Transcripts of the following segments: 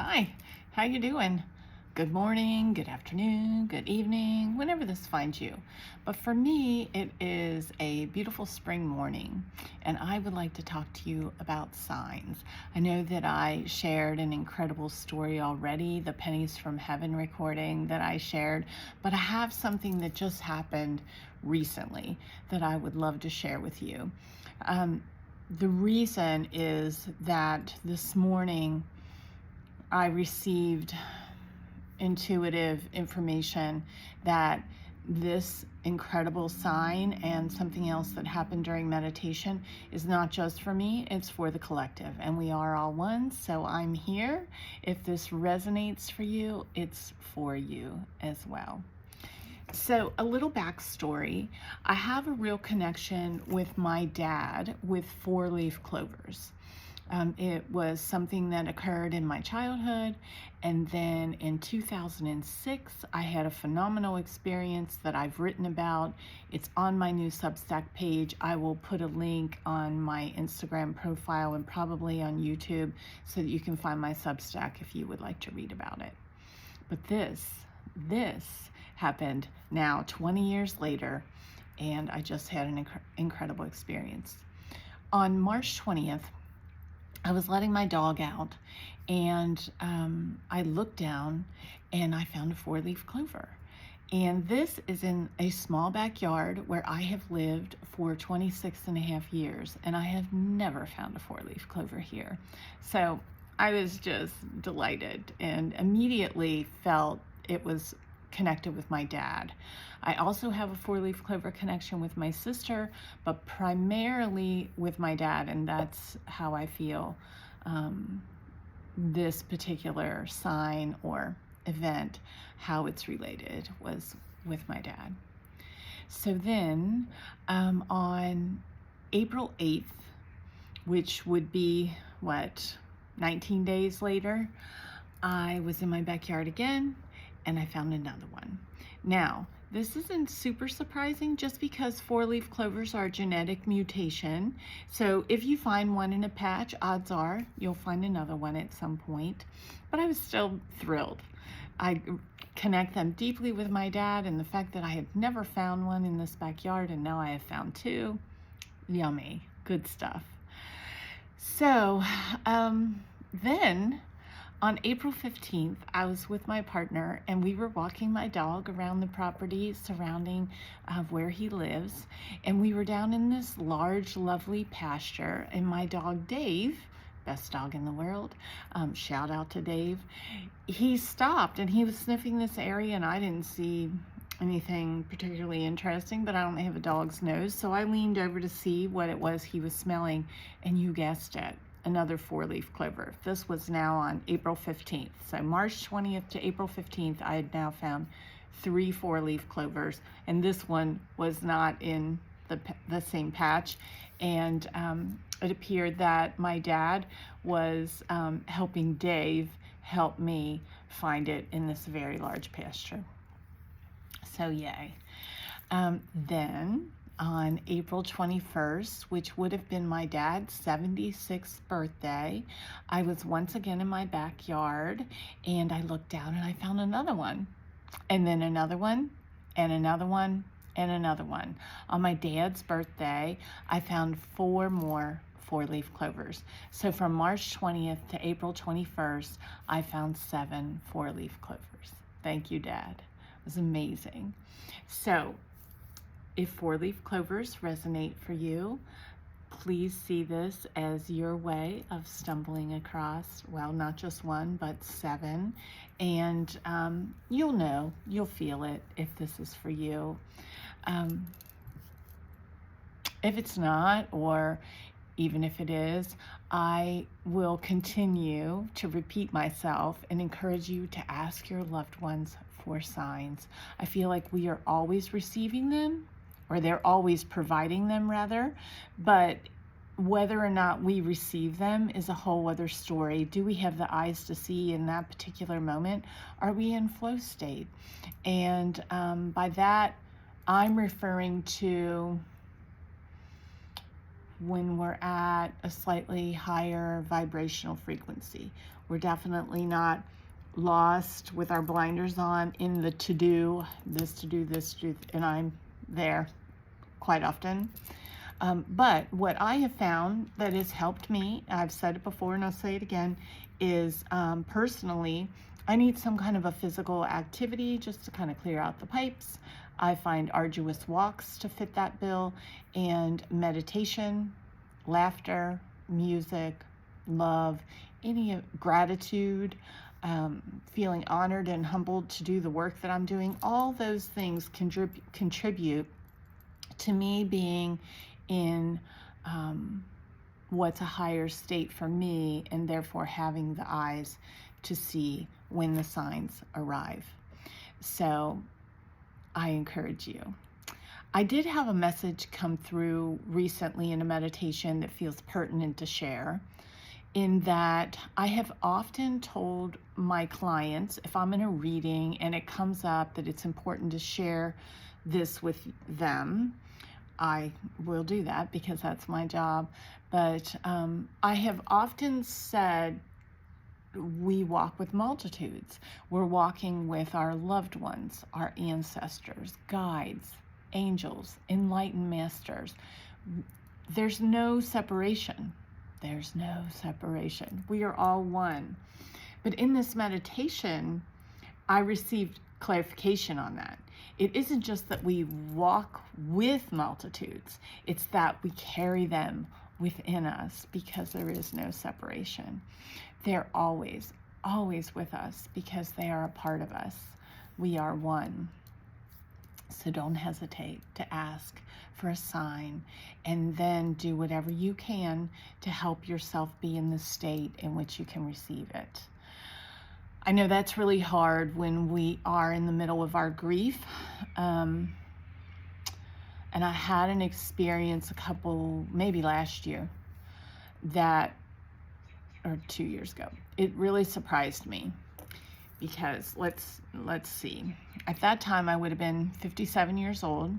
Hi, how you doing? Good morning, good afternoon, good evening, whenever this finds you. But for me, it is a beautiful spring morning, and I would like to talk to you about signs. I know that I shared an incredible story already, the Pennies from Heaven recording that I shared, but I have something that just happened recently that I would love to share with you. The reason is that this morning I received intuitive information that this incredible sign and something else that happened during meditation is not just for me, it's for the collective, and we are all one. So I'm here. If this resonates for you, it's for you as well. So a little backstory. I have a real connection with my dad with four-leaf clovers. It was something that occurred in my childhood, and then in 2006 I had a phenomenal experience that I've written about. It's on my new Substack page. I will put a link on my Instagram profile and probably on YouTube so that you can find my Substack if you would like to read about it. But this happened now 20 years later, and I just had an incredible experience. On March 20th, I was letting my dog out, and I looked down and I found a four-leaf clover. And this is in a small backyard where I have lived for 26 and a half years, and I have never found a four-leaf clover here. So I was just delighted and immediately felt it was connected with my dad. I also have a four-leaf clover connection with my sister, but primarily with my dad, and that's how I feel this particular sign or event, how it's related, was with my dad. So then on April 8th, which would be 19 days later, I was in my backyard again, and I found another one. Now, this isn't super surprising just because four-leaf clovers are a genetic mutation. So if you find one in a patch, odds are you'll find another one at some point. But I was still thrilled. I connect them deeply with my dad, and the fact that I had never found one in this backyard and now I have found two. Yummy, good stuff. So then on April 15th, I was with my partner and we were walking my dog around the property surrounding where he lives. And we were down in this large, lovely pasture, and my dog, Dave, best dog in the world, shout out to Dave, he stopped and he was sniffing this area, and I didn't see anything particularly interesting, but I don't have a dog's nose. So I leaned over to see what it was he was smelling, and you guessed it, another four-leaf clover. This was now on April 15th. So March 20th to April 15th, I had now found 3 four-leaf clovers, and this one was not in the same patch. And it appeared that my dad was helping Dave help me find it in this very large pasture. So yay. Then on April 21st, which would have been my dad's 76th birthday, I was once again in my backyard, and I looked down and I found another one, and then another one, and another one, and another one. On my dad's birthday, I found 4 more four-leaf clovers. So from March 20th to April 21st, I found 7 four-leaf clovers. Thank you, Dad. It was amazing. So if four-leaf clovers resonate for you, please see this as your way of stumbling across, well, not just 1, but 7. And you'll feel it if this is for you. If it's not, or even if it is, I will continue to repeat myself and encourage you to ask your loved ones for signs. I feel like we are always receiving them, or they're always providing them rather, but whether or not we receive them is a whole other story. Do we have the eyes to see in that particular moment? Are we in flow state? And by that, I'm referring to when we're at a slightly higher vibrational frequency. We're definitely not lost with our blinders on in the to-do, this to do, this to do, and I'm there quite often. But what I have found that has helped me, I've said it before and I'll say it again, is personally, I need some kind of a physical activity just to kind of clear out the pipes. I find arduous walks to fit that bill, and meditation, laughter, music, love, any gratitude, feeling honored and humbled to do the work that I'm doing. All those things contribute to me being in what's a higher state for me, and therefore having the eyes to see when the signs arrive. So I encourage you. I did have a message come through recently in a meditation that feels pertinent to share, in that I have often told my clients, if I'm in a reading and it comes up that it's important to share this with them, I will do that because that's my job. But I have often said, we walk with multitudes. We're walking with our loved ones, our ancestors, guides, angels, enlightened masters. There's no separation. There's no separation. We are all one. But in this meditation, I received clarification on that. It isn't just that we walk with multitudes, it's that we carry them within us, because there is no separation. They're always, always with us because they are a part of us. We are one. So don't hesitate to ask for a sign, and then do whatever you can to help yourself be in the state in which you can receive it. I know that's really hard when we are in the middle of our grief. And I had an experience maybe last year, or 2 years ago. It really surprised me, because let's see. At that time, I would have been 57 years old.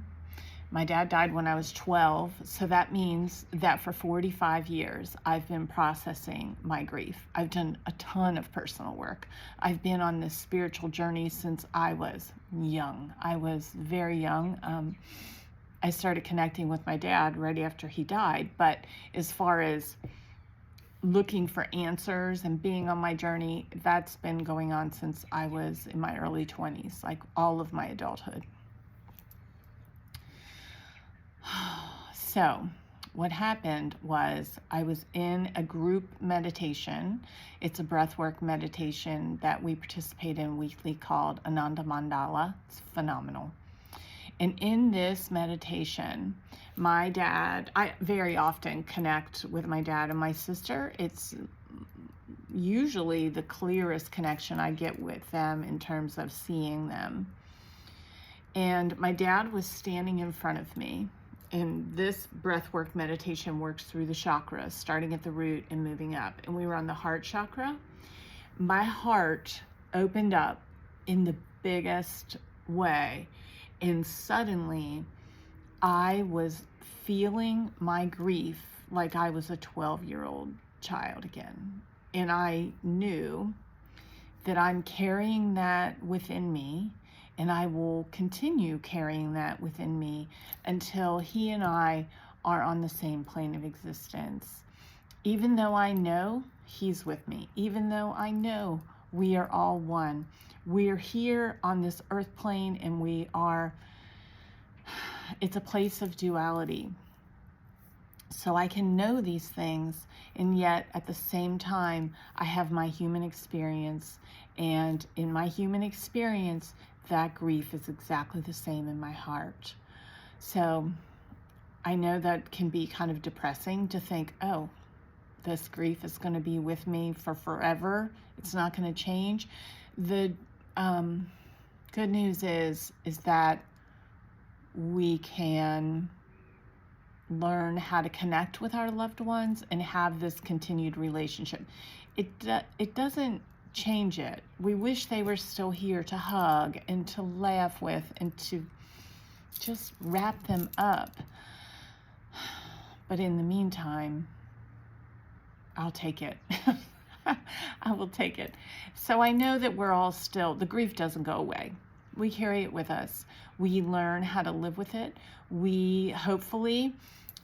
My dad died when I was 12, so that means that for 45 years, I've been processing my grief. I've done a ton of personal work. I've been on this spiritual journey since I was young. I was very young. I started connecting with my dad right after he died, but as far as looking for answers and being on my journey, that's been going on since I was in my early 20s, like all of my adulthood. So what happened was, I was in a group meditation. It's a breathwork meditation that we participate in weekly called Ananda Mandala. It's phenomenal. And in this meditation, my dad, I very often connect with my dad and my sister. It's usually the clearest connection I get with them in terms of seeing them. And my dad was standing in front of me. And this breathwork meditation works through the chakras, starting at the root and moving up. And we were on the heart chakra. My heart opened up in the biggest way. And suddenly, I was feeling my grief like I was a 12-year-old child again. And I knew that I'm carrying that within me, and I will continue carrying that within me until he and I are on the same plane of existence. Even though I know he's with me, even though I know we are all one, we're here on this earth plane, and it's a place of duality. So I can know these things, and yet at the same time, I have my human experience. And in my human experience, that grief is exactly the same in my heart. So I know that can be kind of depressing to think, oh, this grief is going to be with me for forever. It's not going to change. The good news is that we can learn how to connect with our loved ones and have this continued relationship. It doesn't change it. We wish they were still here to hug and to laugh with and to just wrap them up. But in the meantime, I'll take it. I will take it. So I know that we're all still, the grief doesn't go away. We carry it with us. We learn how to live with it. We hopefully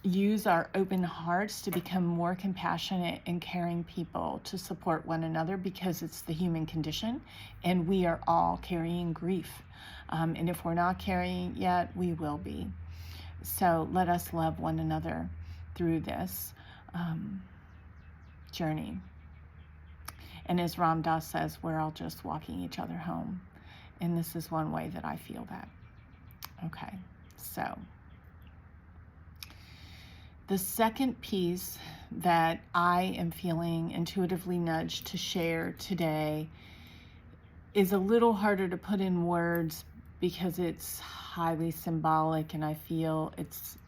use our open hearts to become more compassionate and caring people to support one another, because it's the human condition and we are all carrying grief. And if we're not carrying yet, we will be. So let us love one another through this journey. And as Ram Dass says, we're all just walking each other home. And this is one way that I feel that. Okay, so the second piece that I am feeling intuitively nudged to share today is a little harder to put in words because it's highly symbolic, and I feel it's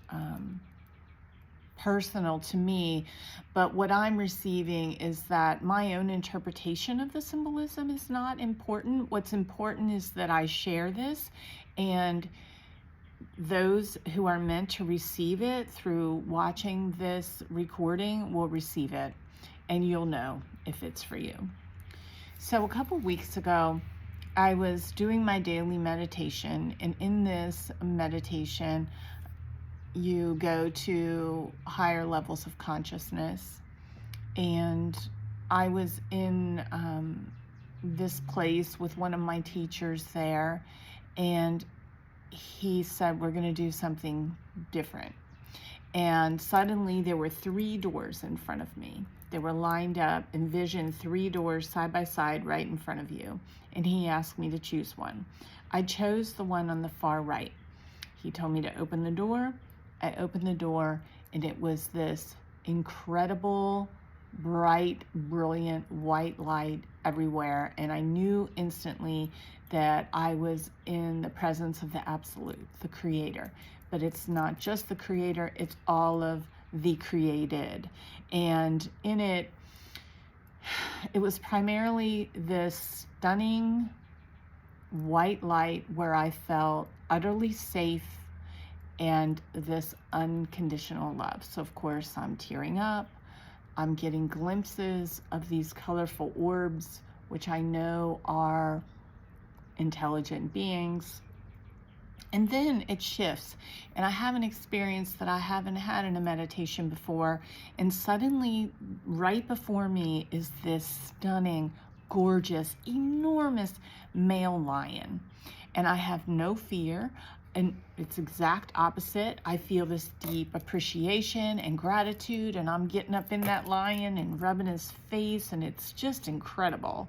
personal to me. But what I'm receiving is that my own interpretation of the symbolism is not important. What's important is that I share this, and those who are meant to receive it through watching this recording will receive it, and you'll know if it's for you. So a couple weeks ago, I was doing my daily meditation, and in this meditation, you go to higher levels of consciousness. And I was in this place with one of my teachers there, and he said, we're going to do something different. And suddenly there were 3 doors in front of me. They were lined up. Envision 3 doors side by side right in front of you. And he asked me to choose one. I chose the one on the far right. He told me to open the door. I opened the door, and it was this incredible, bright, brilliant white light everywhere. And I knew instantly that I was in the presence of the Absolute, the Creator. But it's not just the Creator, it's all of the created. And in it, it was primarily this stunning white light where I felt utterly safe and this unconditional love. So of course I'm tearing up. I'm getting glimpses of these colorful orbs, which I know are intelligent beings. And then it shifts, and I have an experience that I haven't had in a meditation before. And suddenly, right before me is this stunning, gorgeous, enormous male lion. And I have no fear. And it's exact opposite. I feel this deep appreciation and gratitude, and I'm getting up in that lion and rubbing his face, and it's just incredible.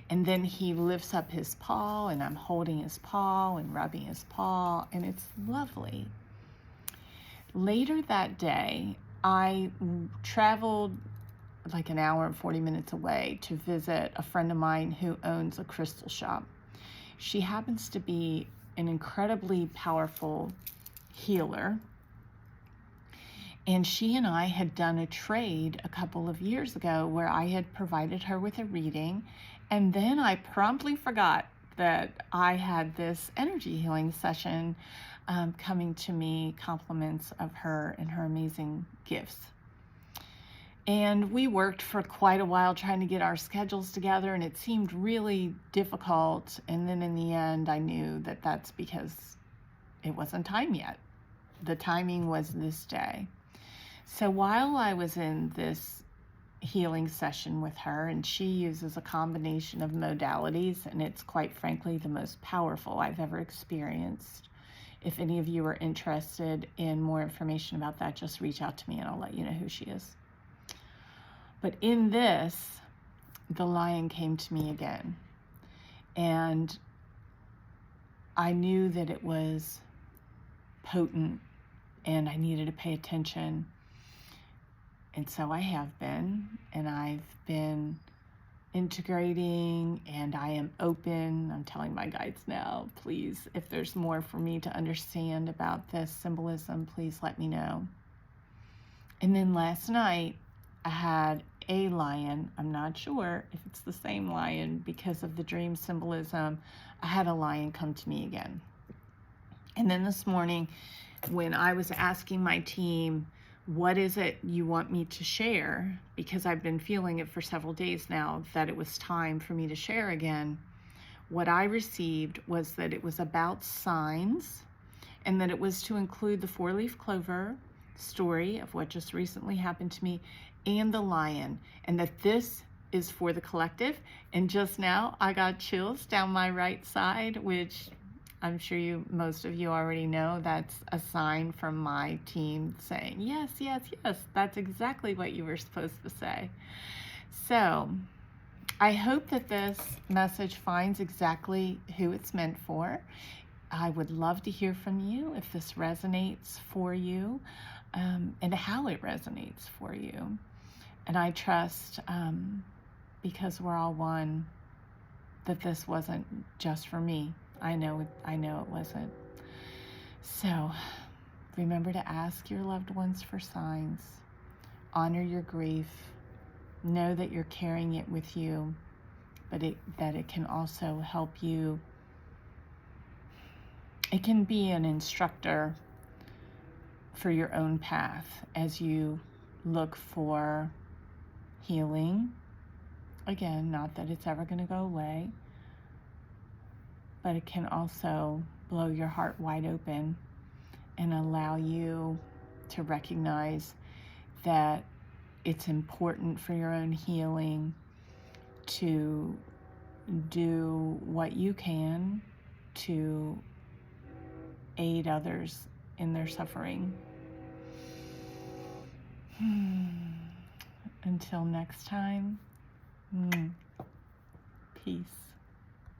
And then he lifts up his paw, and I'm holding his paw and rubbing his paw, and it's lovely. Later that day, I traveled like an hour and 40 minutes away to visit a friend of mine who owns a crystal shop. She happens to be an incredibly powerful healer. And she and I had done a trade a couple of years ago where I had provided her with a reading. And then I promptly forgot that I had this energy healing session coming to me, compliments of her and her amazing gifts. And we worked for quite a while trying to get our schedules together, and it seemed really difficult. And then in the end, I knew that that's because it wasn't time yet. The timing was this day. So while I was in this healing session with her, and she uses a combination of modalities, and it's quite frankly the most powerful I've ever experienced. If any of you are interested in more information about that, just reach out to me and I'll let you know who she is. But in this, the lion came to me again. And I knew that it was potent and I needed to pay attention. And so I have been, and I've been integrating, and I am open. I'm telling my guides now, please, if there's more for me to understand about this symbolism, please let me know. And then last night, I had a lion. I'm not sure if it's the same lion because of the dream symbolism. I had a lion come to me again. And then this morning, when I was asking my team what is it you want me to share? Because I've been feeling it for several days now that it was time for me to share again. What I received was that it was about signs, and that it was to include the 4-leaf clover story of what just recently happened to me and the lion, and that this is for the collective. And just now I got chills down my right side, which I'm sure most of you already know. That's a sign from my team saying, yes, yes, yes, that's exactly what you were supposed to say. So I hope that this message finds exactly who it's meant for. I would love to hear from you if this resonates for you, and how it resonates for you. And I trust, because we're all one, that this wasn't just for me. I know it wasn't. So remember to ask your loved ones for signs. Honor your grief. Know that you're carrying it with you, but that it can also help you. It can be an instructor for your own path as you look for healing. Again, not that it's ever going to go away, but it can also blow your heart wide open and allow you to recognize that it's important for your own healing to do what you can to aid others in their suffering. Until next time, peace.